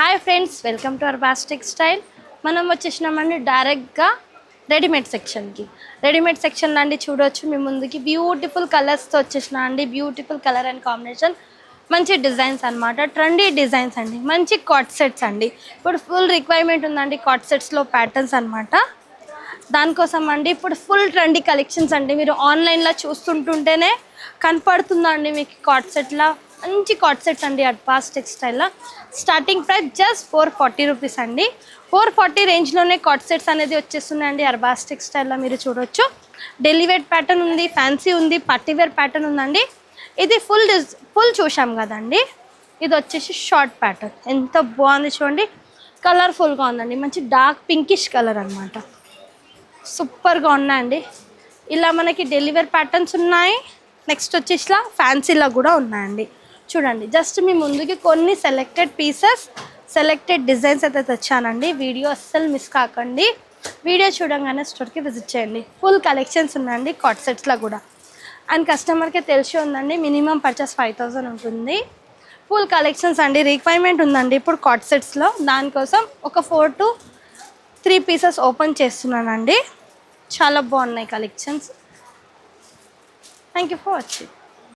Hi friends, welcome to Arbaz textile. మనం వచ్చేసినామండి డైరెక్ట్గా readymade సెక్షన్కి. రెడీమేడ్ సెక్షన్లో అండి చూడవచ్చు మీ ముందుకి బ్యూటిఫుల్ కలర్స్తో వచ్చేసిన అండి. బ్యూటిఫుల్ కలర్ అండ్ కాంబినేషన్, మంచి డిజైన్స్ అనమాట. ట్రెండీ డిజైన్స్ అండి, మంచి కాట్ సెట్స్ అండి. ఇప్పుడు ఫుల్ రిక్వైర్మెంట్ ఉందండి కాట్ సెట్స్లో ప్యాటర్న్స్ అనమాట. దానికోసం అండి ఇప్పుడు ఫుల్ ట్రెండీ కలెక్షన్స్ అండి. మీరు ఆన్లైన్లో చూస్తుంటుంటేనే కనపడుతుందండి మీకు కాట్ సెట్లా మంచి కాట్ సెట్స్ అండి. అర్బాస్ టెక్స్టైల్లో స్టార్టింగ్ ప్రైస్ జస్ట్ 440 రూపీస్ అండి. 440 రేంజ్లోనే కాట్ సెట్స్ అనేది వచ్చేస్తున్నాయండి అర్బాస్ టెక్స్టైల్లో. మీరు చూడొచ్చు డైలీ వేర్ ప్యాటర్న్ ఉంది, ఫ్యాన్సీ ఉంది, పార్టీవేర్ ప్యాటర్న్ ఉందండి. ఇది ఫుల్ చూసాం కదండి. ఇది వచ్చేసి షార్ట్ ప్యాటర్న్, ఎంత బాగుంది చూడండి. కలర్ఫుల్గా ఉందండి, మంచి డార్క్ పింకిష్ కలర్ అనమాట. సూపర్గా ఉన్నాయండి. ఇలా మనకి డెలివరీ ప్యాటర్న్స్ ఉన్నాయి. నెక్స్ట్ వచ్చేసి ఇలా ఫ్యాన్సీలా కూడా ఉన్నాయండి. చూడండి జస్ట్ మీ ముందుకి కొన్ని సెలెక్టెడ్ పీసెస్, సెలెక్టెడ్ డిజైన్స్ అయితే తెచ్చానండి. వీడియో అస్సలు మిస్ కాకండి. వీడియో చూడంగానే స్టోర్కి విజిట్ చేయండి. ఫుల్ కలెక్షన్స్ ఉన్నాయండి కాట్ సెట్స్లో కూడా. అండ్ కస్టమర్కి తెలిసి ఉందండి మినిమం పర్చేస్ 5000 ఉంటుంది. ఫుల్ కలెక్షన్స్ అండి, రిక్వైర్మెంట్ ఉందండి ఇప్పుడు కాట్ సెట్స్లో. దానికోసం ఒక 4 to 3 పీసెస్ ఓపెన్ చేస్తున్నానండి. చాలా బాగున్నాయి collections. Thank you for watching.